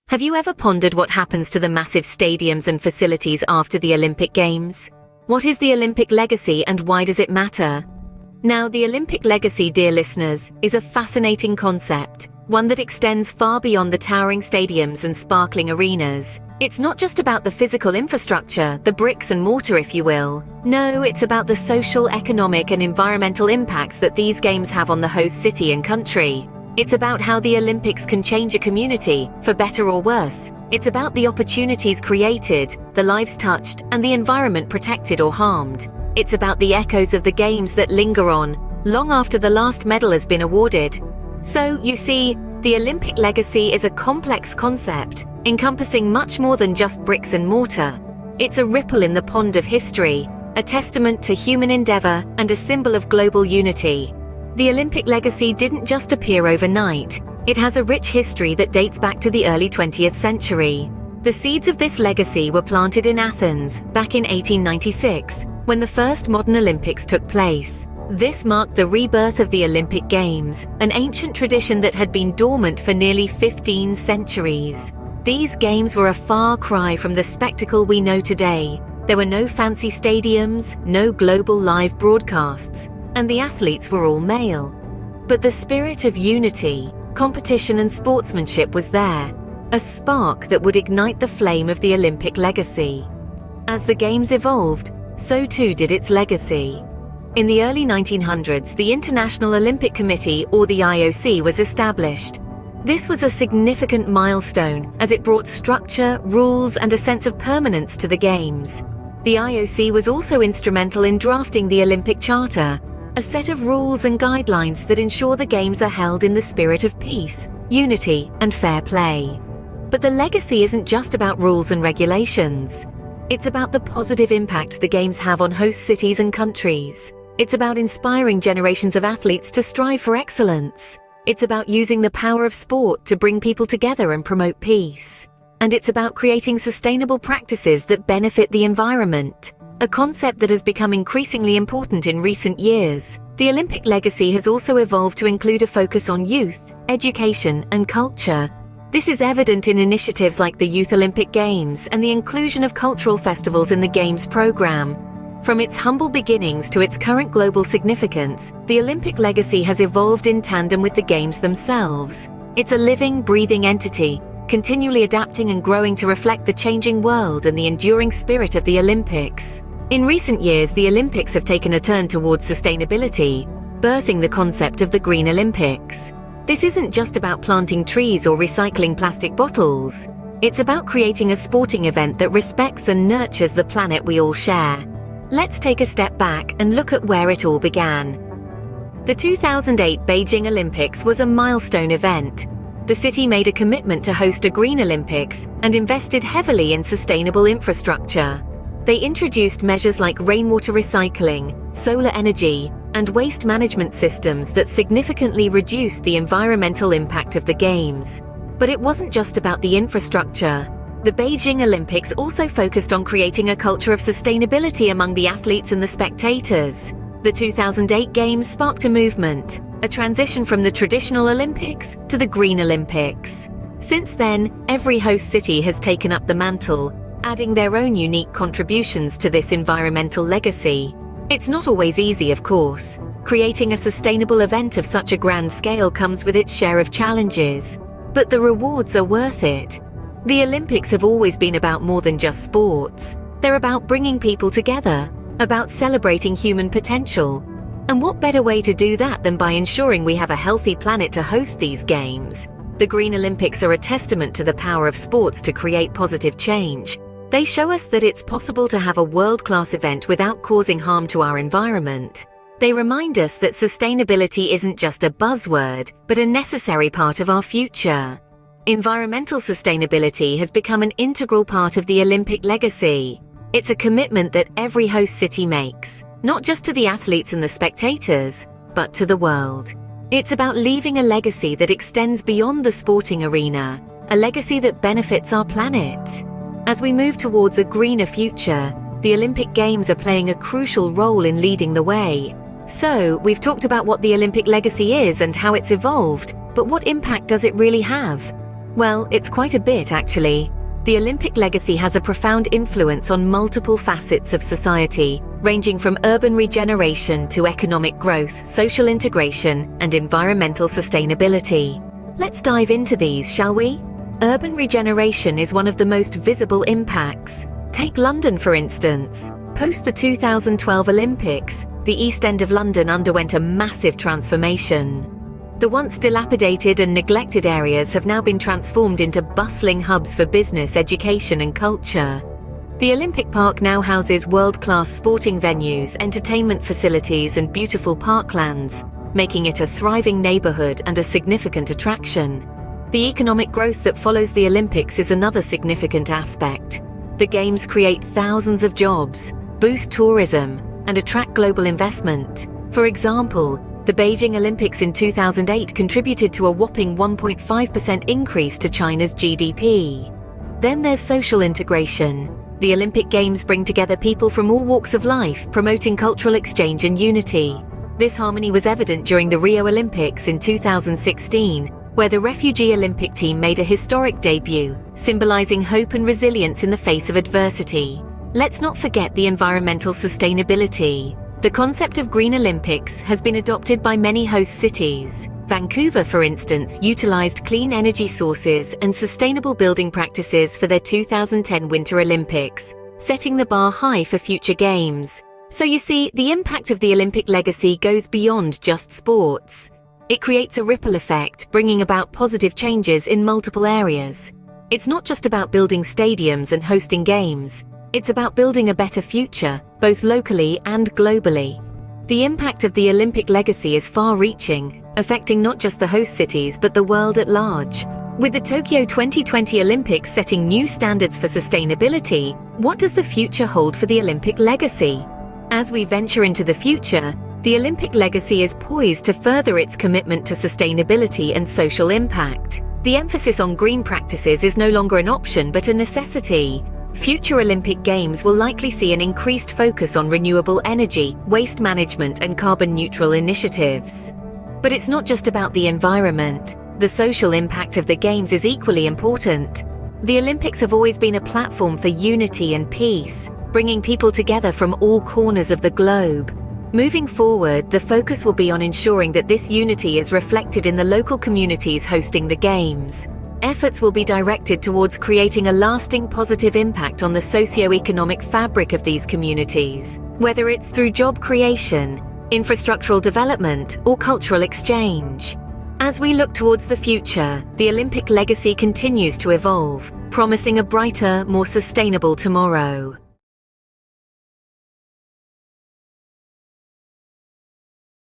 Have you ever pondered what happens to the massive stadiums and facilities after the Olympic Games? What is the Olympic legacy and why does it matter? Now, the Olympic legacy, dear listeners, is a fascinating concept, one that extends far beyond the towering stadiums and sparkling arenas. It's not just about the physical infrastructure, the bricks and mortar, if you will. No, it's about the social, economic, and environmental impacts that these games have on the host city and country. It's about how the Olympics can change a community, for better or worse. It's about the opportunities created, the lives touched, and the environment protected or harmed. It's about the echoes of the games that linger on, long after the last medal has been awarded. So, you see, the Olympic legacy is a complex concept, encompassing much more than just bricks and mortar. It's a ripple in the pond of history, a testament to human endeavor and a symbol of global unity. The Olympic legacy didn't just appear overnight. It has a rich history that dates back to the early 20th century. The seeds of this legacy were planted in Athens, back in 1896, when the first modern Olympics took place. This marked the rebirth of the Olympic Games, an ancient tradition that had been dormant for nearly 15 centuries. These games were a far cry from the spectacle we know today. There were no fancy stadiums, no global live broadcasts, and the athletes were all male. But the spirit of unity, competition and sportsmanship was there, a spark that would ignite the flame of the Olympic legacy. As the Games evolved, so too did its legacy. In the early 1900s, the International Olympic Committee, or the IOC, was established. This was a significant milestone, as it brought structure, rules, and a sense of permanence to the Games. The IOC was also instrumental in drafting the Olympic Charter, a set of rules and guidelines that ensure the Games are held in the spirit of peace, unity, and fair play. But the legacy isn't just about rules and regulations. It's about the positive impact the Games have on host cities and countries. It's about inspiring generations of athletes to strive for excellence. It's about using the power of sport to bring people together and promote peace. And it's about creating sustainable practices that benefit the environment, a concept that has become increasingly important in recent years. The Olympic legacy has also evolved to include a focus on youth, education, and culture. This is evident in initiatives like the Youth Olympic Games and the inclusion of cultural festivals in the Games program. From its humble beginnings to its current global significance, the Olympic legacy has evolved in tandem with the Games themselves. It's a living, breathing entity, continually adapting and growing to reflect the changing world and the enduring spirit of the Olympics. In recent years, the Olympics have taken a turn towards sustainability, birthing the concept of the Green Olympics. This isn't just about planting trees or recycling plastic bottles. It's about creating a sporting event that respects and nurtures the planet we all share. Let's take a step back and look at where it all began. The 2008 Beijing Olympics was a milestone event. The city made a commitment to host a Green Olympics and invested heavily in sustainable infrastructure. They introduced measures like rainwater recycling, solar energy, and waste management systems that significantly reduced the environmental impact of the Games. But it wasn't just about the infrastructure. The Beijing Olympics also focused on creating a culture of sustainability among the athletes and the spectators. The 2008 Games sparked a movement, a transition from the traditional Olympics to the Green Olympics. Since then, every host city has taken up the mantle, adding their own unique contributions to this environmental legacy. It's not always easy, of course. Creating a sustainable event of such a grand scale comes with its share of challenges, but the rewards are worth it. The Olympics have always been about more than just sports. They're about bringing people together, about celebrating human potential. And what better way to do that than by ensuring we have a healthy planet to host these games? The Green Olympics are a testament to the power of sports to create positive change. They show us that it's possible to have a world-class event without causing harm to our environment. They remind us that sustainability isn't just a buzzword, but a necessary part of our future. Environmental sustainability has become an integral part of the Olympic legacy. It's a commitment that every host city makes, not just to the athletes and the spectators, but to the world. It's about leaving a legacy that extends beyond the sporting arena, a legacy that benefits our planet. As we move towards a greener future, the Olympic Games are playing a crucial role in leading the way. So, we've talked about what the Olympic legacy is and how it's evolved, but what impact does it really have? Well, it's quite a bit, actually. The Olympic legacy has a profound influence on multiple facets of society, ranging from urban regeneration to economic growth, social integration, and environmental sustainability. Let's dive into these, shall we? Urban regeneration is one of the most visible impacts. Take London, for instance. Post the 2012 Olympics, the East End of London underwent a massive transformation. The once dilapidated and neglected areas have now been transformed into bustling hubs for business, education, and culture. The Olympic Park now houses world-class sporting venues, entertainment facilities, and beautiful parklands, making it a thriving neighborhood and a significant attraction. The economic growth that follows the Olympics is another significant aspect. The Games create thousands of jobs, boost tourism, and attract global investment. For example, the Beijing Olympics in 2008 contributed to a whopping 1.5% increase to China's GDP. Then there's social integration. The Olympic Games bring together people from all walks of life, promoting cultural exchange and unity. This harmony was evident during the Rio Olympics in 2016, where the refugee Olympic team made a historic debut, symbolizing hope and resilience in the face of adversity. Let's not forget the environmental sustainability. The concept of Green Olympics has been adopted by many host cities. Vancouver, for instance, utilized clean energy sources and sustainable building practices for their 2010 Winter Olympics, setting the bar high for future games. So you see, the impact of the Olympic legacy goes beyond just sports. It creates a ripple effect, bringing about positive changes in multiple areas. It's not just about building stadiums and hosting games. It's about building a better future, both locally and globally. The impact of the Olympic legacy is far-reaching, affecting not just the host cities but the world at large. With the Tokyo 2020 Olympics setting new standards for sustainability, what does the future hold for the Olympic legacy? As we venture into the future, the Olympic legacy is poised to further its commitment to sustainability and social impact. The emphasis on green practices is no longer an option but a necessity. Future Olympic Games will likely see an increased focus on renewable energy, waste management, and carbon-neutral initiatives. But it's not just about the environment. The social impact of the Games is equally important. The Olympics have always been a platform for unity and peace, bringing people together from all corners of the globe. Moving forward, the focus will be on ensuring that this unity is reflected in the local communities hosting the Games. Efforts will be directed towards creating a lasting positive impact on the socio-economic fabric of these communities, whether it's through job creation, infrastructural development, or cultural exchange. As we look towards the future, the Olympic legacy continues to evolve, promising a brighter, more sustainable tomorrow.